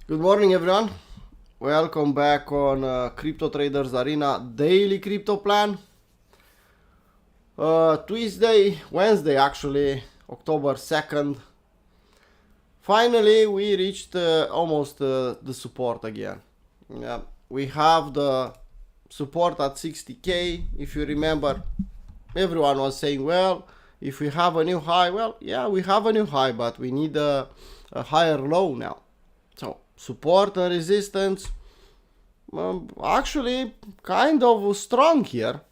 Good morning, everyone. Welcome back on Crypto Traders Arena daily crypto plan. Wednesday actually, October 2nd. Finally, we reached almost the support again. Yeah, we have the support at 60k. If you remember, everyone was saying, well, if we have a new high, well, yeah, we have a new high, but we need a higher low now. So support and resistance, actually kind of strong here.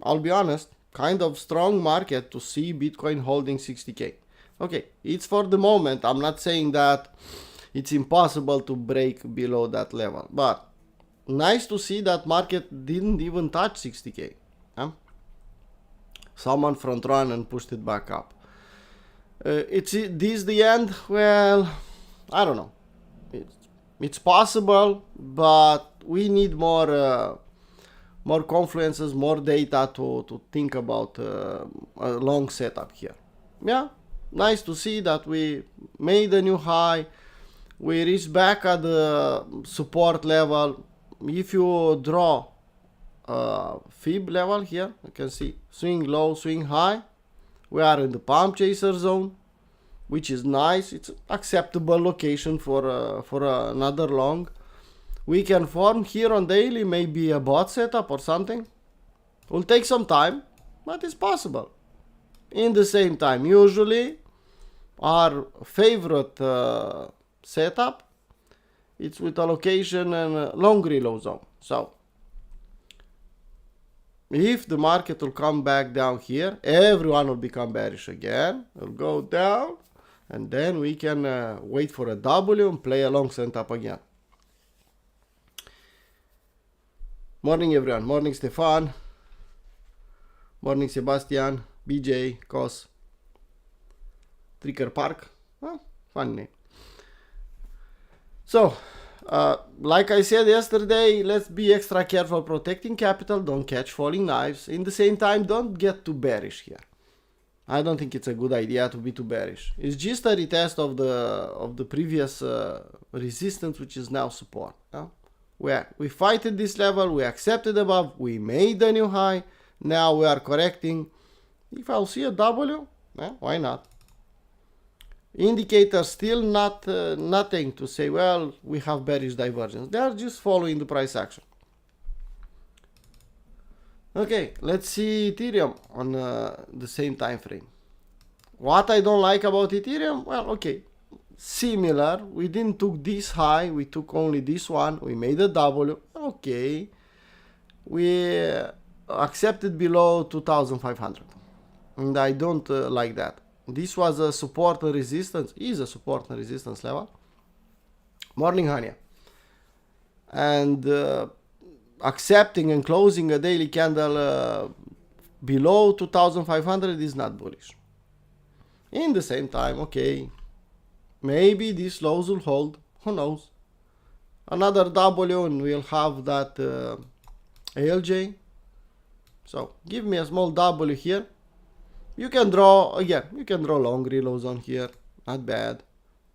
I'll be honest, kind of strong market to see Bitcoin holding 60k. Okay, it's for the moment. I'm not saying that it's impossible to break below that level, but nice to see that market didn't even touch 60k. Huh? Someone front run and pushed it back up. Is this the end? Well, I don't know. It's possible, but we need more confluences, more data to think about a long setup here. Yeah, nice to see that we made a new high. We reached back at the support level. If you draw fib level here, you can see swing low, swing high. We are in the pump chaser zone, which is nice. It's acceptable location for another long. We can form here on daily maybe a bot setup or something. Will take some time, but it's possible. In the same time, usually our favorite setup, it's with allocation and a long reload zone. So if the market will come back down here, everyone will become bearish again. It'll go down. And then we can wait for a W and play a long setup again. Morning, everyone. Morning, Stefan. Morning, Sebastian. BJ, Kos. Tricker Park. Oh, fun name. So, like I said yesterday, let's be extra careful protecting capital. Don't catch falling knives. In the same time, don't get too bearish here. I don't think it's a good idea to be too bearish. It's just a retest of the previous resistance, which is now support. Yeah? We fight at this level, we accepted above, we made a new high, now we are correcting. If I'll see a W, why not? Indicators still not nothing to say, well, we have bearish divergence. They are just following the price action. Okay, let's see Ethereum on the same time frame. What I don't like about Ethereum, well, okay, similar. We didn't took this high, we took only this one. We made a W. Okay, we accepted below 2,500, and I don't like that. This was a support and resistance. Is a support and resistance level. Morning, Hania, and. Accepting and closing a daily candle below 2,500 is not bullish. In the same time, okay, maybe these lows will hold. Who knows? Another W and we'll have that ALJ. So give me a small W here. You can draw again. You can draw long reload zone here. Not bad.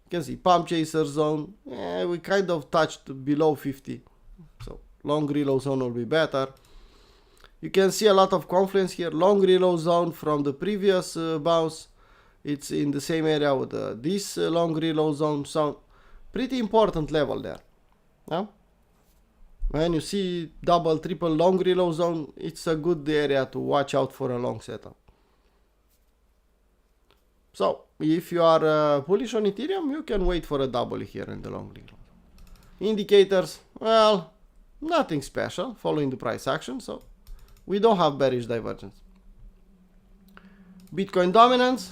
You can see pump chaser zone. We kind of touched below 50. So long reload zone will be better. You can see a lot of confluence here. Long reload zone from the previous bounce. It's in the same area with this long reload zone. So pretty important level there. Yeah? When you see double, triple long reload zone, it's a good area to watch out for a long setup. So if you are bullish on Ethereum, you can wait for a double here in the long reload. Indicators, well, nothing special, following the price action, so we don't have bearish divergence. Bitcoin dominance,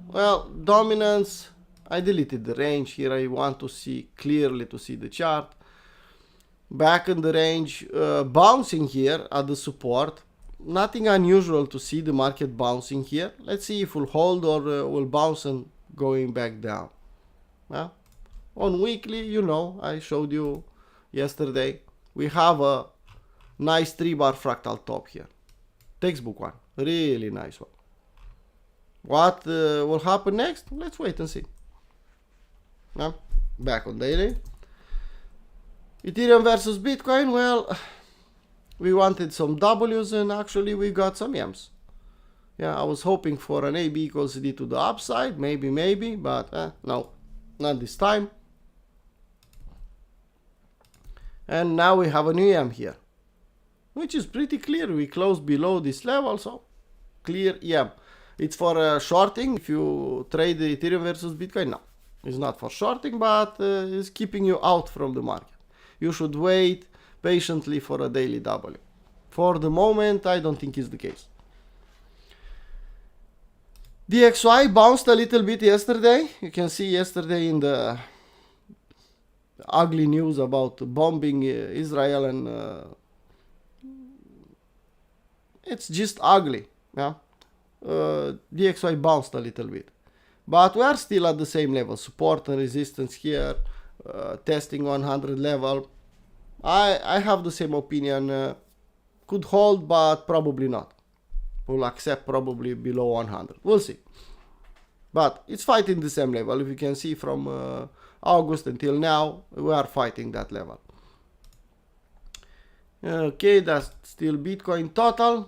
well, dominance, I deleted the range here. I want to see clearly to see the chart. Back in the range, bouncing here at the support. Nothing unusual to see the market bouncing here. Let's see if we'll hold or will bounce and going back down. On weekly, you know, I showed you yesterday, we have a nice 3-bar fractal top here. Textbook one, really nice one. What will happen next? Let's wait and see. Back on daily. Ethereum versus Bitcoin, well, we wanted some W's and actually we got some M's. Yeah, I was hoping for an AB equals CD to the upside, maybe, but no, not this time. And now we have a new M here, which is pretty clear. We closed below this level, so clear EM. It's for shorting. If you trade the Ethereum versus Bitcoin, no, it's not for shorting, but it's keeping you out from the market. You should wait patiently for a daily W. For the moment, I don't think it's the case. DXY bounced a little bit yesterday. You can see yesterday in the ugly news about bombing Israel, and it's just ugly. Yeah, DXY bounced a little bit, but we are still at the same level. Support and resistance here, testing 100 level. I have the same opinion. Could hold, but probably not. Will accept probably below 100. We'll see. But it's fighting the same level. If you can see from August until now, we are fighting that level. Okay, that's still Bitcoin. Total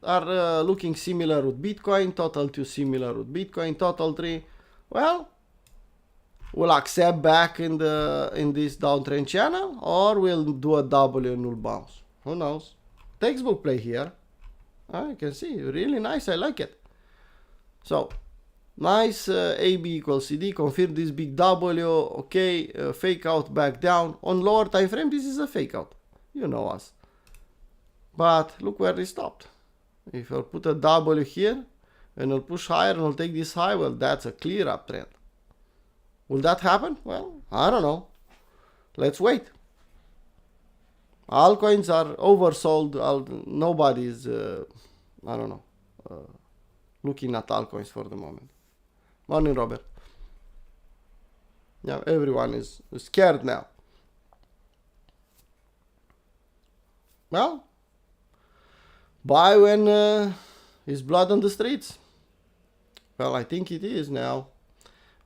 are looking similar with Bitcoin. Total 2 similar with Bitcoin. Total 3, well, we'll accept back in this downtrend channel, or we'll do a W and we'll bounce. Who knows? Textbook play here. You can see, really nice. I like it. So nice. AB equals CD. Confirm this big W. Okay, fake out back down. On lower time frame, this is a fake out. You know us. But look where we stopped. If I'll put a W here and I'll push higher and I'll take this high, well, that's a clear uptrend. Will that happen? Well, I don't know. Let's wait. Altcoins are oversold. Nobody's, I don't know, looking at altcoins for the moment. Morning, Robert. Yeah, everyone is scared now. Well, buy when is blood on the streets. Well, I think it is now.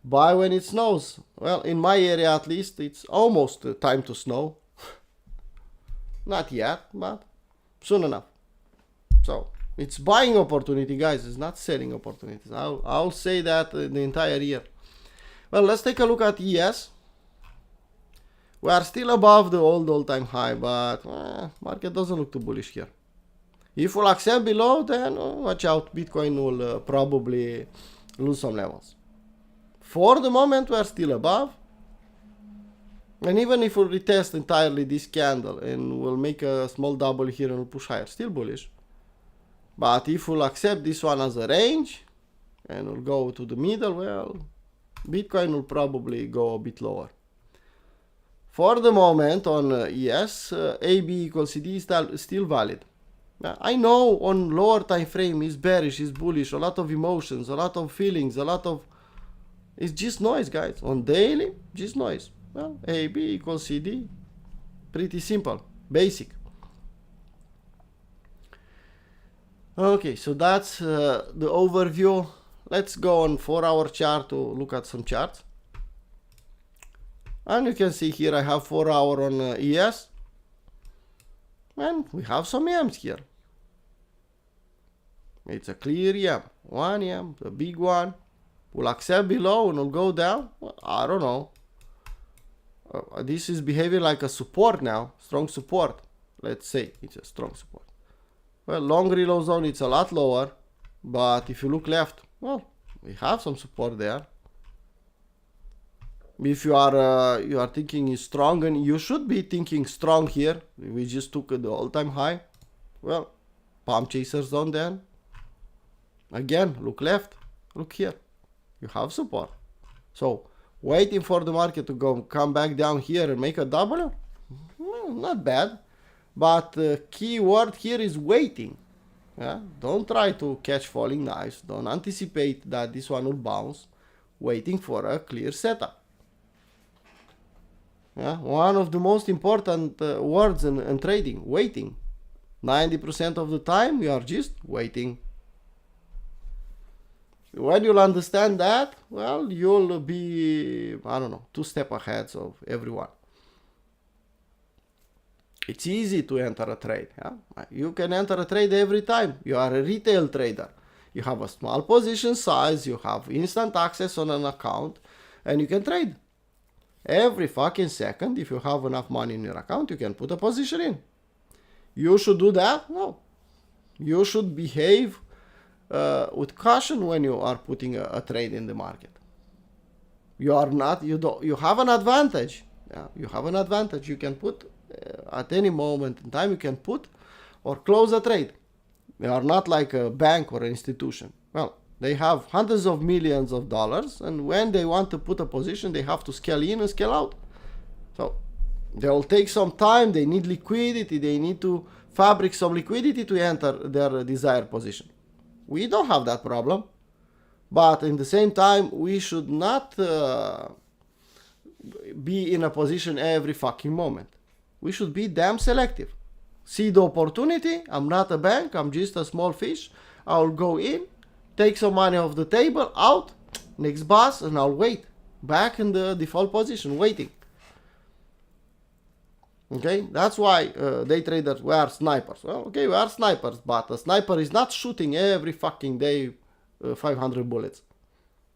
Buy when it snows. Well, in my area at least, it's almost time to snow. Not yet, but soon enough. So it's buying opportunity, guys. It's not selling opportunities. I'll say that the entire year. Well, let's take a look at ES. We are still above the old all-time high, but market doesn't look too bullish here. If we'll accept below, then watch out. Bitcoin will probably lose some levels. For the moment, we are still above. And even if we retest entirely this candle and we'll make a small double here and we'll push higher, still bullish. But if we'll accept this one as a range and we'll go to the middle, well, Bitcoin will probably go a bit lower. For the moment on ES, AB equals CD is still valid. Now, I know on lower time frame is bearish, is bullish, a lot of emotions, a lot of feelings, a lot of... It's just noise, guys. On daily, just noise. Well, AB equals CD. Pretty simple. Basic. Okay, so that's the overview. Let's go on 4-hour chart to look at some charts. And you can see here I have 4-hour on ES. And we have some EMs here. It's a clear EM. One EM, a big one. We'll accept below and we'll go down. Well, I don't know. This is behaving like a support now. Strong support. Let's say it's a strong support. Well, long reload zone, it's a lot lower. But if you look left, well, we have some support there. If you are thinking is strong, and you should be thinking strong here. We just took the all-time high. Well, pump chaser zone then. Again, look left, look here. You have support. So waiting for the market to come back down here and make a W, not bad. But the key word here is waiting. Yeah? Don't try to catch falling knives. Don't anticipate that this one will bounce. Waiting for a clear setup. Yeah? One of the most important words in trading, waiting. 90% of the time we are just waiting. When you'll understand that, well, you'll be, I don't know, 2 steps ahead of everyone. It's easy to enter a trade. Yeah? You can enter a trade every time. You are a retail trader. You have a small position size, you have instant access on an account, and you can trade. Every fucking second, if you have enough money in your account, you can put a position in. You should do that? No. You should behave with caution when you are putting a trade in the market. You have an advantage. Yeah, you have an advantage. You can put at any moment in time, you can put or close a trade. They are not like a bank or an institution. Well, they have hundreds of millions of dollars, and when they want to put a position, they have to scale in and scale out. So they will take some time. They need liquidity. They need to fabric some liquidity to enter their desired position. We don't have that problem. But in the same time, we should not be in a position every fucking moment. We should be damn selective. See the opportunity. I'm not a bank. I'm just a small fish. I'll go in, take some money off the table, out, next bus, and I'll wait. Back in the default position, waiting. Okay, that's why day traders, we are snipers. Well, okay, we are snipers, but a sniper is not shooting every fucking day 500 bullets.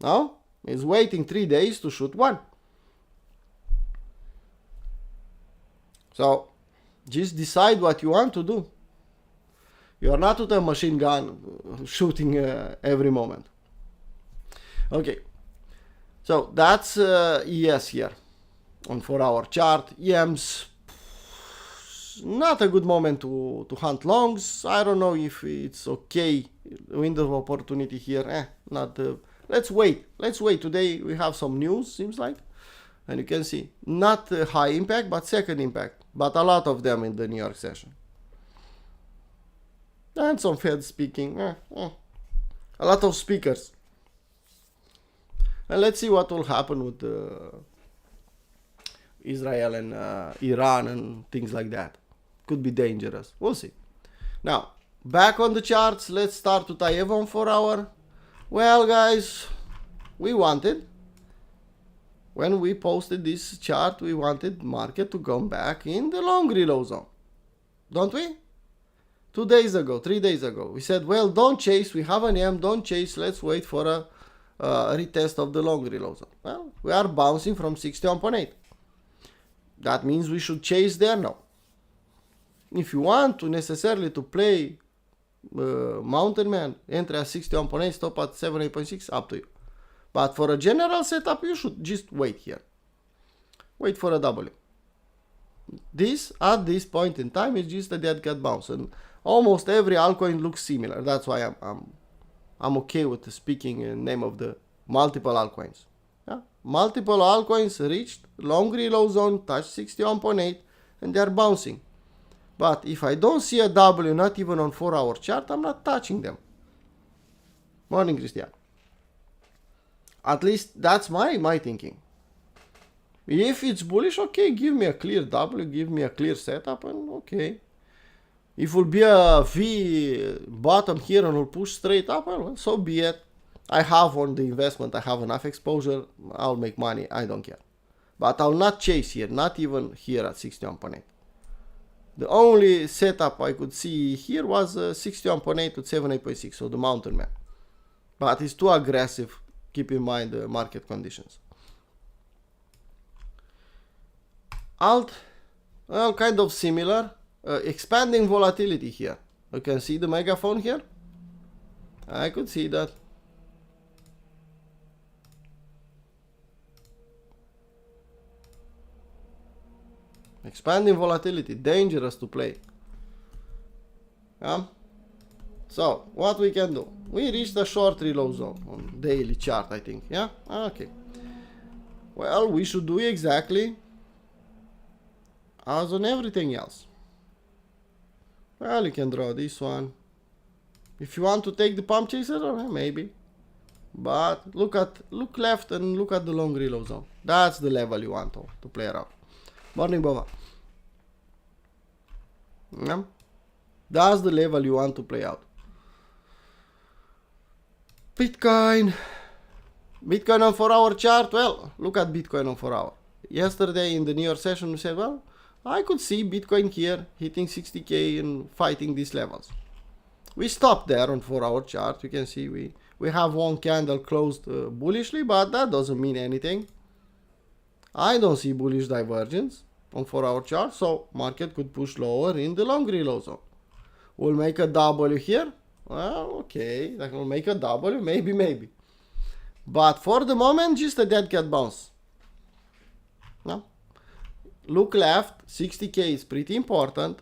No, he's waiting 3 days to shoot one. So just decide what you want to do. You are not with a machine gun shooting every moment. Okay, so that's ES here on 4-hour chart. EMs, not a good moment to hunt longs. I don't know if it's okay. Window of opportunity here, not. Let's wait. Today we have some news, seems like, and you can see not high impact, but second impact, but a lot of them in the New York session, and some Fed speaking. A lot of speakers, and let's see what will happen with Israel and Iran and things like that. Could be dangerous. We'll see. Now, back on the charts, let's start with IEVA on 4-hour. Well, guys, when we posted this chart, we wanted market to come back in the long reload zone. Don't we? 2 days ago, 3 days ago, we said, well, don't chase. We have an EM, don't chase. Let's wait for a retest of the long reload zone. Well, we are bouncing from 61.8. That means we should chase there now. If you want to necessarily to play Mountain Man, enter at 61.8, stop at 78.6, up to you. But for a general setup, you should just wait here. Wait for a W. This, at this point in time, is just a dead cat bounce. And almost every altcoin looks similar. That's why I'm okay with the speaking in name of the multiple altcoins. Yeah? Multiple altcoins reached long reload zone, touched 61.8, and they're bouncing. But if I don't see a W, not even on 4-hour chart, I'm not touching them. Morning, Christian. At least that's my thinking. If it's bullish, okay, give me a clear W, give me a clear setup, and okay. If it will be a V bottom here and will push straight up, well, so be it. I have on the investment, I have enough exposure, I'll make money, I don't care. But I'll not chase here, not even here at 61.8. The only setup I could see here was 61.8 to 78.6, so the Mountain Man. But it's too aggressive, keep in mind the market conditions. Alt, well, kind of similar. Expanding volatility here. You can see the megaphone here. I could see that. Expanding volatility, dangerous to play. Yeah. So what we can do? We reached a short reload zone on daily chart, I think. Yeah. Okay. Well, we should do exactly as on everything else. Well, you can draw this one. If you want to take the pump chaser, maybe. But look left and look at the long reload zone. That's the level you want to play around. Morning, Bova. Yeah. That's the level you want to play out. Bitcoin on 4-hour chart. Well, look at Bitcoin on 4-hour. Yesterday in the New York session, we said, well, I could see Bitcoin here hitting 60K and fighting these levels. We stopped there on 4-hour chart. You can see we have one candle closed bullishly, but that doesn't mean anything. I don't see bullish divergence on 4-hour chart, so market could push lower in the long reload zone. We'll make a W here. Well, okay, that will make a W, maybe. But for the moment, just a dead cat bounce. No? Look left, 60K is pretty important.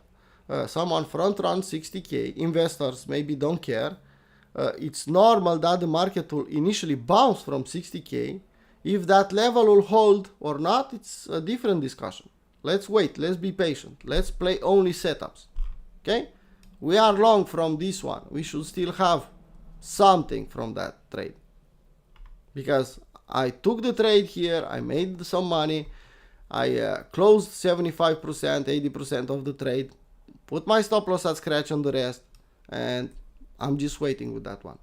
Someone front run 60K. Investors maybe don't care. It's normal that the market will initially bounce from 60K. If that level will hold or not, it's a different discussion. Let's wait, let's be patient. Let's play only setups. Okay? We are long from this one. We should still have something from that trade. Because I took the trade here, I made some money, I closed 75%, 80% of the trade, put my stop loss at scratch on the rest, and I'm just waiting with that one.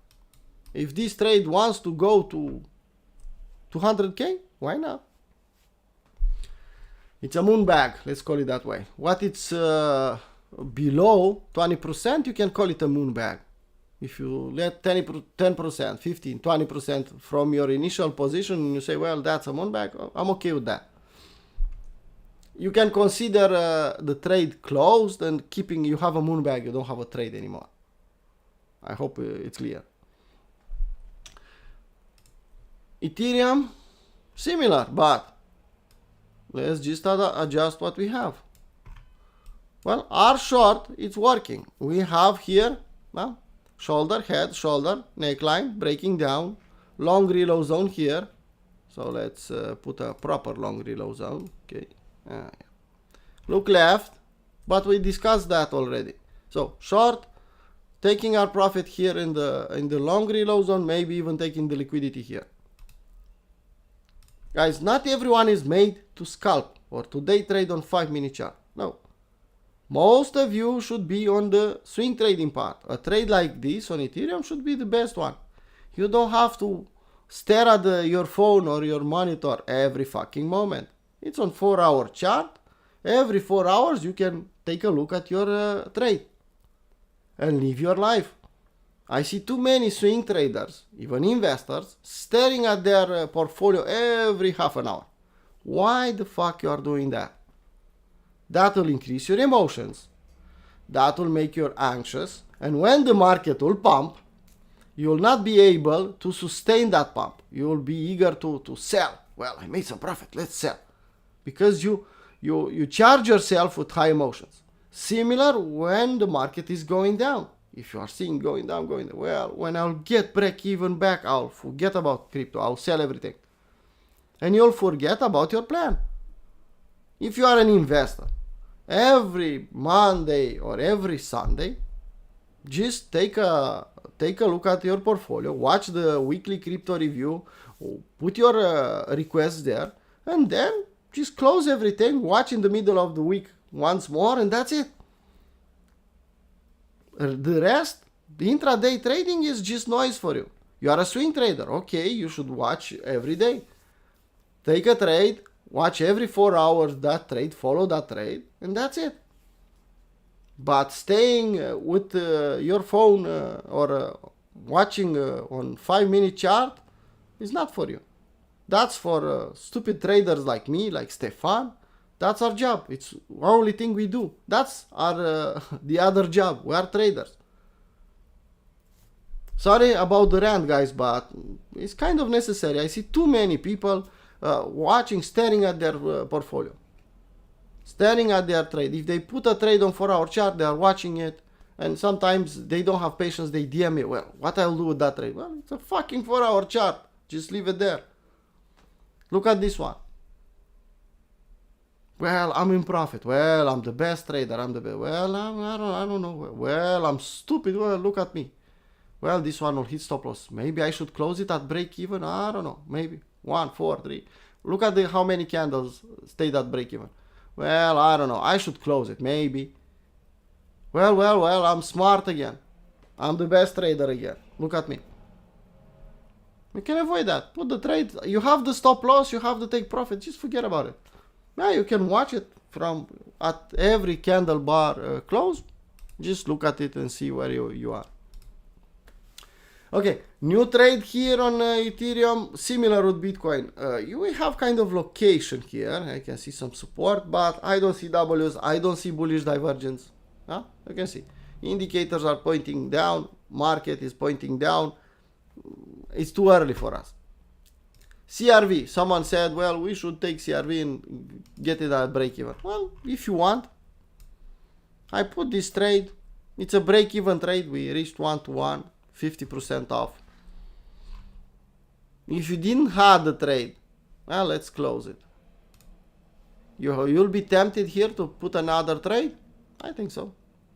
If this trade wants to go to 200K, why not? It's a moon bag, let's call it that way. What it's below 20%, you can call it a moon bag. If you let 10%, 15, 20% from your initial position and you say, well, that's a moon bag, I'm okay with that. You can consider the trade closed and you have a moon bag, you don't have a trade anymore. I hope it's clear. Ethereum, similar, but let's just adjust what we have. Well, our short, it's working. We have here, well, shoulder, head, shoulder, neckline, breaking down, long reload zone here. So let's put a proper long reload zone. Okay. Yeah. Look left, but we discussed that already. So short, taking our profit here in the long reload zone, maybe even taking the liquidity here. Guys, not everyone is made to scalp or to day trade on 5-minute chart. No. Most of you should be on the swing trading part. A trade like this on Ethereum should be the best one. You don't have to stare at your phone or your monitor every fucking moment. It's on 4-hour chart. Every 4 hours you can take a look at your trade and live your life. I see too many swing traders, even investors, staring at their portfolio every half an hour. Why the fuck you are doing that? That will increase your emotions. That will make you anxious. And when the market will pump, you will not be able to sustain that pump. You will be eager to sell. Well, I made some profit, let's sell. Because you charge yourself with high emotions. Similar when the market is going down. If you are seeing going down, well, when I'll get break even back, I'll forget about crypto. I'll sell everything. And you'll forget about your plan. If you are an investor, every Monday or every Sunday, just take a look at your portfolio, watch the weekly crypto review, put your requests there, and then just close everything, watch in the middle of the week once more, and that's it. The rest, the intraday trading is just noise for you. You are a swing trader. Okay, you should watch every day. Take a trade, watch every 4 hours that trade, follow that trade, and that's it. But staying with your phone or watching on 5-minute chart is not for you. That's for stupid traders like me, like Stefan. That's our job. It's the only thing we do. That's our the other job. We are traders. Sorry about the rant, guys, but it's kind of necessary. I see too many people watching, staring at their portfolio, staring at their trade. If they put a trade on 4-hour chart, they are watching it, and sometimes they don't have patience. They DM me, well, what I'll do with that trade? Well, it's a fucking 4-hour chart. Just leave it there. Look at this one. Well, I'm in profit. Well, I'm the best trader. I'm the best. Well, I don't know. Well, I'm stupid. Well, look at me. Well, this one will hit stop loss. Maybe I should close it at break even. I don't know. Maybe 1, 4, 3. Look at how many candles stayed at break even. Well, I don't know. I should close it. Maybe. Well, I'm smart again. I'm the best trader again. Look at me. You can avoid that. Put the trade. You have the stop loss. You have to take profit. Just forget about it. Yeah, you can watch it from at every candle bar close, just look at it and see where you are. Okay, new trade here on Ethereum, similar with Bitcoin. You will have kind of location here. I can see some support, but I don't see Ws. I don't see bullish divergence. Huh? You can see indicators are pointing down. Market is pointing down. It's too early for us. CRV. Someone said, well, we should take CRV and get it at break even. Well, if you want, I put this trade. It's a break even trade. We reached 1-to-1. 50% off. If you didn't have the trade, well, let's close it. You'll be tempted here to put another trade? I think so.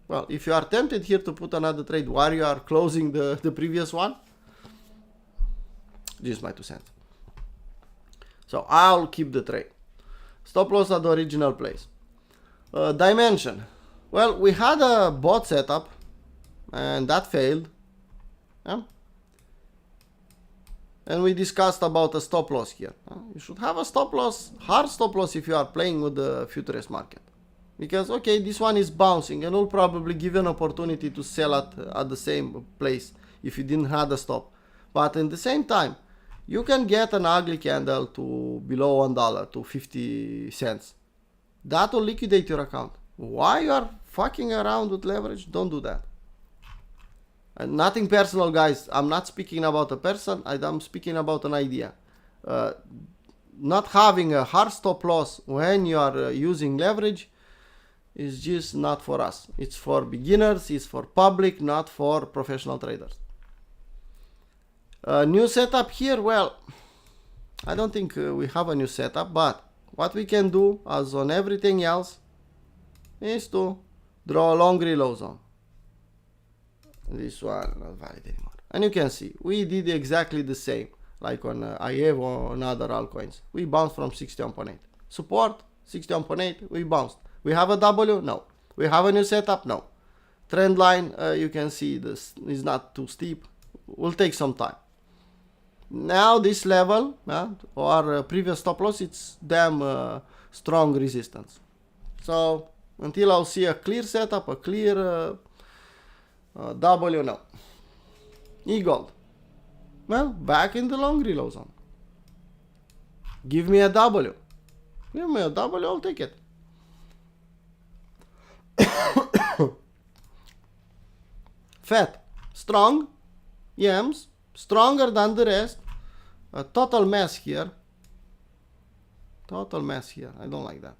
Well, if you are tempted here to put another trade while you are closing the previous one, this is my 2 cents. So I'll keep the trade. Stop loss at the original place. Dimension. Well, we had a bot setup and that failed. Yeah? And we discussed about a stop loss here. You should have a stop loss, hard stop loss if you are playing with the futurist market. Because, okay, this one is bouncing and will probably give you an opportunity to sell at the same place if you didn't have a stop. But at the same time, you can get an ugly candle to below $1, to 50 cents. That will liquidate your account. Why you are fucking around with leverage? Don't do that. And nothing personal, guys. I'm not speaking about a person. I'm speaking about an idea. Not having a hard stop loss when you are using leverage is just not for us. It's for beginners. It's for public, not for professional traders. New setup here. Well, I don't think we have a new setup, but what we can do, as on everything else, is to draw a long reload zone. This one not valid anymore. And you can see we did exactly the same like on IEV or on other altcoins. We bounced from 61.8. Support 61.8, we bounced. We have a W? No. We have a new setup? No. Trend line, you can see this is not too steep. Will take some time. Now this level or previous stop loss, it's damn strong resistance. So until I'll see a clear setup, a clear W, no. E-gold. Well, back in the long reload zone. Give me a W. Give me a W, I'll take it. Fat. Strong. Yams. Stronger than the rest. A total mess here. Total mess here. I don't like that.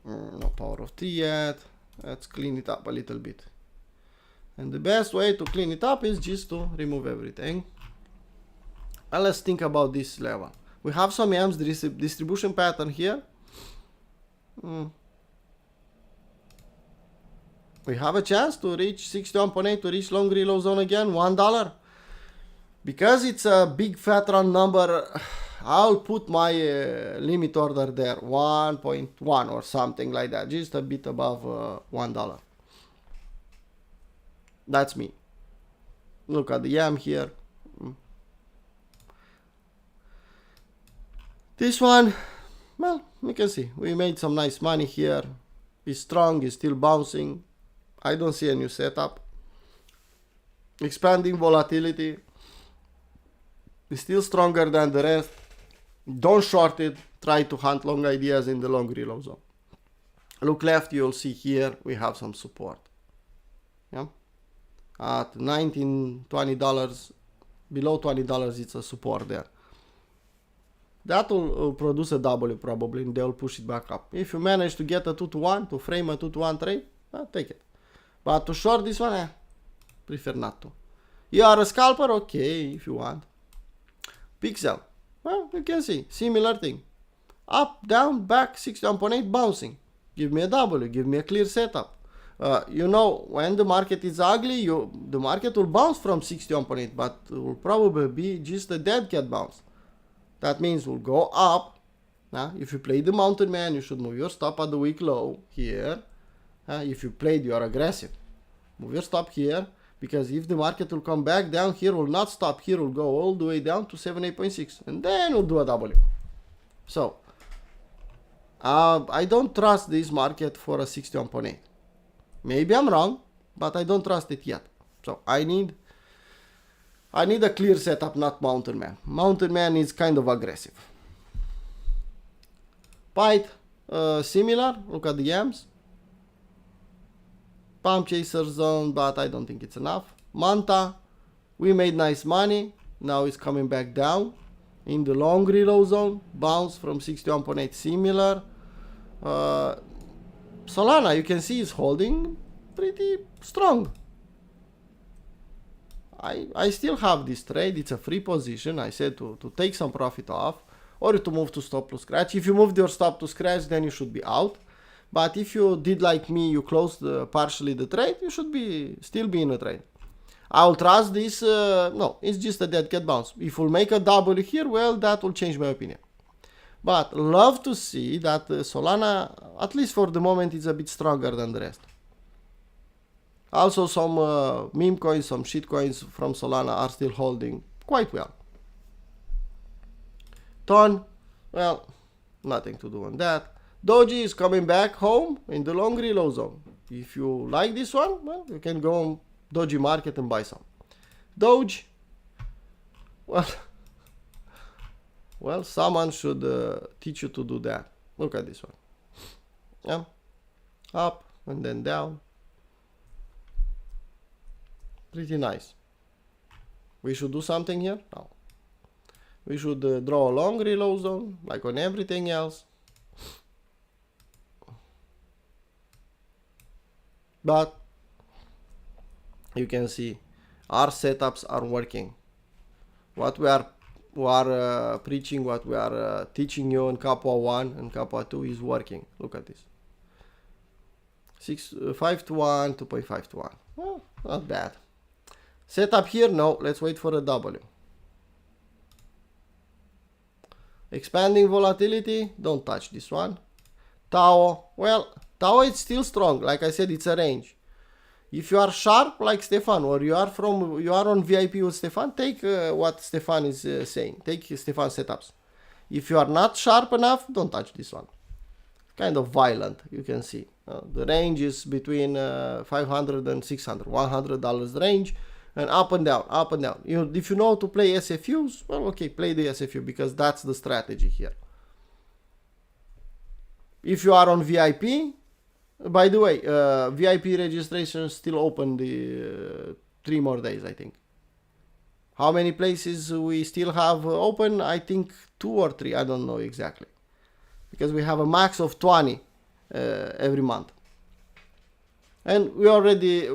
No power of 3 yet. Let's clean it up a little bit. And the best way to clean it up is just to remove everything. And let's think about this level. We have some yams distribution pattern here. We have a chance to reach 61.8, to reach long reload zone again, $1. Because it's a big fat round number, I'll put my limit order there, 1.1 or something like that, just a bit above $1. That's me. Look at the yam here. This one, well, you can see we made some nice money here. It's strong, it's still bouncing. I don't see a new setup. Expanding volatility. It's still stronger than the rest. Don't short it. Try to hunt long ideas in the long reload zone. Look left, you'll see here we have some support. Yeah. At $19, $20, below $20, it's a support there. That will produce a W probably, and they'll push it back up. If you manage to get a 2-to-1, to frame a 2-to-1 trade, well, take it. But to short this one, prefer not to. You are a scalper? Okay, if you want. Pixel. Well, you can see, similar thing. Up, down, back, 61.8, bouncing. Give me a W, give me a clear setup. You know, when the market is ugly, the market will bounce from 61.8, but it will probably be just a dead cat bounce. That means we'll go up. If you play the mountain man, you should move your stop at the week low here. If you played, you are aggressive. Move your stop here, because if the market will come back down here, will not stop here, will go all the way down to 78.6, and then we'll do a W. So, I don't trust this market for a 61.8. Maybe I'm wrong, but I don't trust it yet. So I need a clear setup, not Mountain Man. Mountain Man is kind of aggressive. Pyth, similar. Look at the yams. Pump chaser zone, but I don't think it's enough. Manta, we made nice money. Now it's coming back down in the long reload zone. Bounce from 61.8, similar. Solana, you can see, is holding pretty strong. I still have this trade. It's a free position. I said to take some profit off or to move to stop to scratch. If you moved your stop to scratch, then you should be out. But if you did like me, you closed partially the trade, you should still be in a trade. I'll trust this. No, it's just a dead cat bounce. If we'll make a double here, well, that will change my opinion. But love to see that Solana, at least for the moment, is a bit stronger than the rest. Also, some meme coins, some shit coins from Solana are still holding quite well. Ton, well, nothing to do on that. Doji is coming back home in the long reload zone. If you like this one, well, you can go on Doji market and buy some. Doge, well, someone should teach you to do that. Look at this one. Yeah, up and then down. Pretty nice. We should do something here? No. We should draw a long reload zone, like on everything else. But you can see our setups are working. What we are preaching, what we are teaching you in Kappa 1 and Kappa 2 is working. Look at this. 5 to 1, 2.5 to 1. Well, not bad. Setup here? No, let's wait for a W. Expanding volatility, don't touch this one. Tao, well, Tao is still strong. Like I said, it's a range. If you are sharp like Stefan, or you are on VIP with Stefan, take what Stefan is saying. Take Stefan's setups. If you are not sharp enough, don't touch this one. Kind of violent, you can see. The range is between 500 and 600, $100 range, and up and down, up and down. If you know to play SFUs, well, okay, play the SFU, because that's the strategy here. If you are on VIP, by the way, VIP registration still open the 3 more days, I think. How many places we still have open? I think 2 or 3, I don't know exactly. Because we have a max of 20 every month. And we already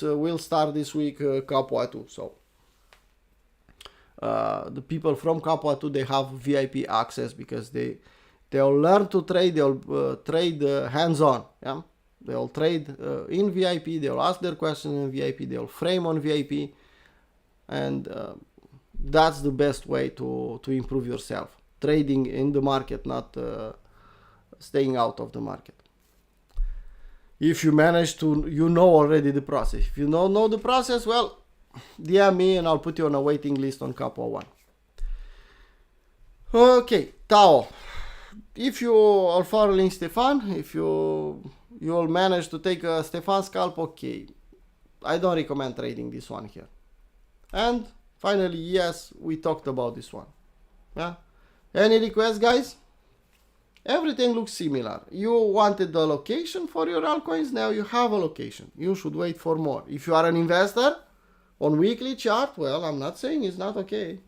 will start this week Capua 2. So the people from Capua 2, they have VIP access because they'll learn to trade. They'll trade hands-on. Yeah, they'll trade in VIP. They'll ask their questions in VIP. They'll frame on VIP, and that's the best way to improve yourself. Trading in the market, not staying out of the market. If you manage to, you know already the process. If you don't know the process, well, DM me and I'll put you on a waiting list on Capua 1. Okay, Tao. If you are following Stefan, if you'll manage to take a Stefan scalp, okay. I don't recommend trading this one here. And finally, yes, we talked about this one. Yeah. Any requests, guys? Everything looks similar. You wanted the location for your altcoins, now you have a location. You should wait for more. If you are an investor on weekly chart, well, I'm not saying it's not okay.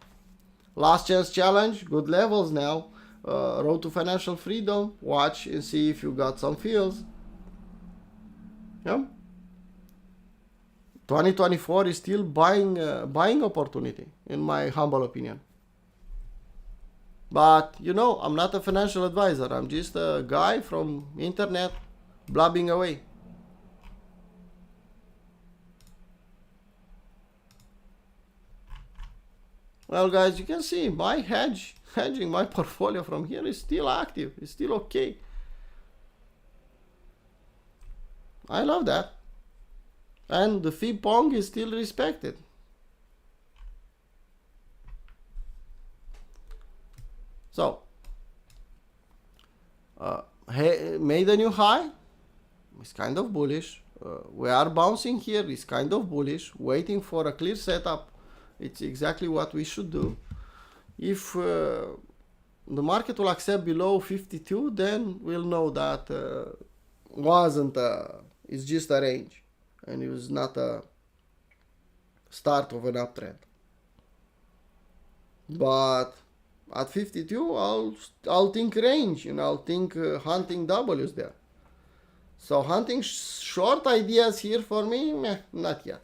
Last chance challenge, good levels now. Road to financial freedom, watch and see if you got some feels. Yeah. 2024 is still buying opportunity, in my humble opinion. But, you know, I'm not a financial advisor. I'm just a guy from internet blabbing away. Well, guys, you can see my hedging my portfolio from here is still active. It's still okay. I love that. And the fib pong is still respected. So, made a new high. It's kind of bullish. We are bouncing here. It's kind of bullish. Waiting for a clear setup. It's exactly what we should do. If the market will accept below 52, then we'll know that it's just a range, and it was not a start of an uptrend. But at 52, I'll think range, and I'll think hunting W's there. So hunting short ideas here for me, not yet.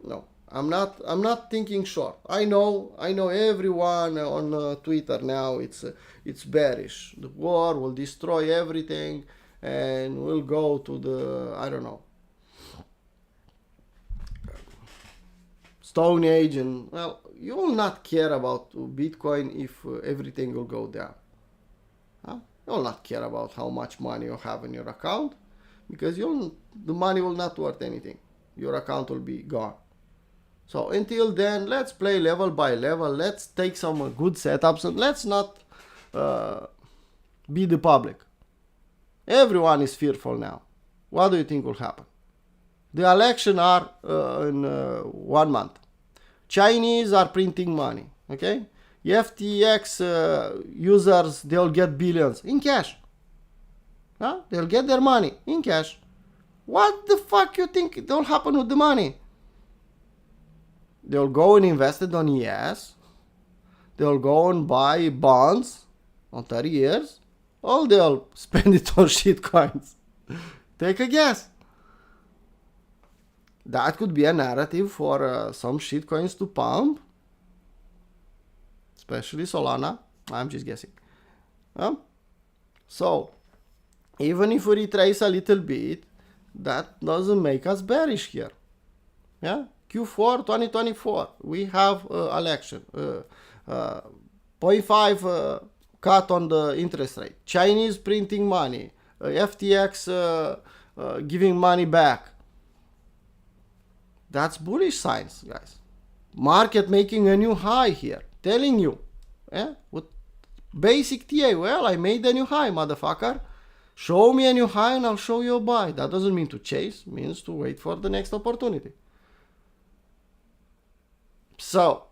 No, I'm not thinking short. I know everyone on Twitter now. It's bearish. The war will destroy everything, and we'll go to the, I don't know, Stone Age, and well, you will not care about Bitcoin if everything will go down. Huh? You will not care about how much money you have in your account, because the money will not worth anything. Your account will be gone. So until then, let's play level by level. Let's take some good setups, and let's not be the public. Everyone is fearful now. What do you think will happen? The election are in 1 month. Chinese are printing money. Okay? FTX users, they'll get billions in cash. Huh? They'll get their money in cash. What the fuck you think will happen with the money? They'll go and invest it on ES. They'll go and buy bonds on 30 years. Or they'll spend it on shit coins. Take a guess. That could be a narrative for some shit coins to pump. Especially Solana. I'm just guessing. So, even if we retrace a little bit, that doesn't make us bearish here. Yeah? Q4 2024, we have election. 0.5 cut on the interest rate. Chinese printing money. FTX giving money back. That's bullish signs, guys. Market making a new high here. Telling you. With basic TA. Well, I made a new high, motherfucker. Show me a new high and I'll show you a buy. That doesn't mean to chase. It means to wait for the next opportunity. So,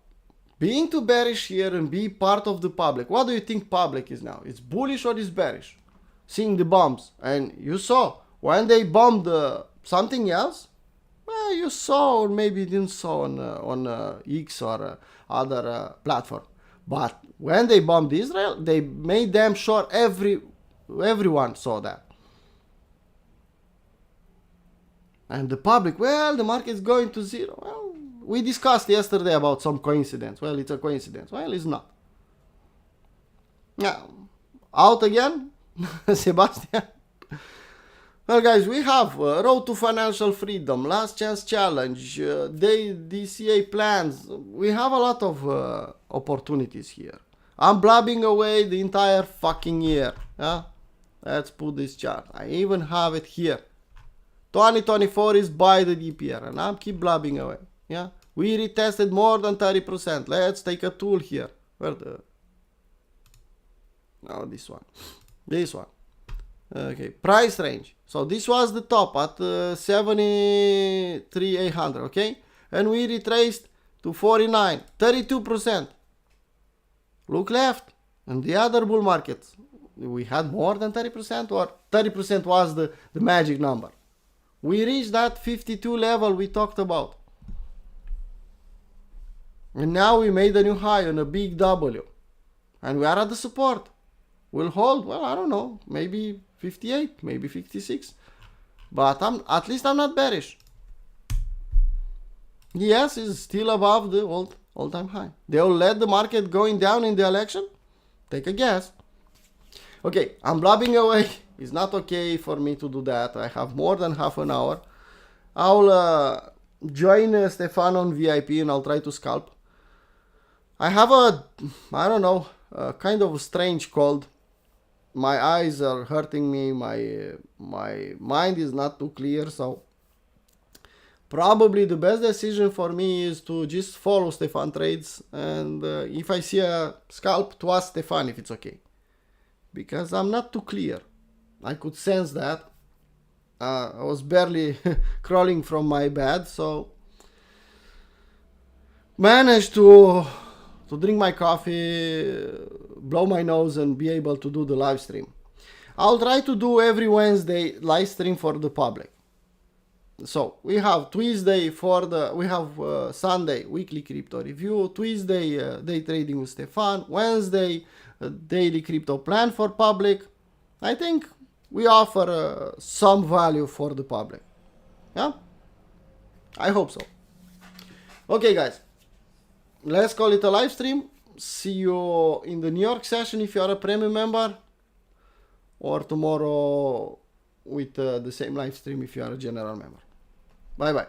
being too bearish here and be part of the public. What do you think public is now? It's bullish or it's bearish? Seeing the bombs. And you saw when they bombed something else. Well, you saw, or maybe you didn't saw on X or other platform. But when they bombed Israel, they made damn sure everyone saw that. And the public, well, the market is going to zero. Well, we discussed yesterday about some coincidence. Well, it's a coincidence. Well, it's not. Now, out again, Sebastian. Well, guys, we have Road to Financial Freedom, Last Chance Challenge, DCA plans. We have a lot of opportunities here. I'm blabbing away the entire fucking year. Yeah? Let's put this chart. I even have it here. 2024 is by the DPR, and I'm keep blabbing away. Yeah? We retested more than 30%. Let's take a tool here. Where the... No, this one. This one. Okay, price range. So this was the top at 73,800, okay? And we retraced to 49, 32%. Look left. And the other bull markets, we had more than 30% or 30% was the magic number. We reached that 52 level we talked about. And now we made a new high on a big W. And we are at the support. We'll hold, well, I don't know, maybe 58, maybe 56. But at least I'm not bearish. Yes, it's still above the all-time high. They'll let the market going down in the election? Take a guess. Okay, I'm blabbing away. It's not okay for me to do that. I have more than half an hour. I'll join Stefan on VIP and I'll try to scalp. I have a, I don't know, kind of a strange cold. My eyes are hurting me. My mind is not too clear. So probably the best decision for me is to just follow Stefan trades. And if I see a scalp, to ask Stefan if it's okay. because I'm not too clear. I could sense that. I was barely crawling from my bed, so managed to drink my coffee, blow my nose, and be able to do the live stream. I'll try to do every Wednesday live stream for the public. So we have Tuesday we have Sunday weekly crypto review, Tuesday day trading with Stefan, Wednesday daily crypto plan for public. I think we offer some value for the public. Yeah, I hope so. Okay, guys, let's call it a live stream. See you in the New York session if you are a premium member, or tomorrow with the same live stream if you are a general member. Bye bye.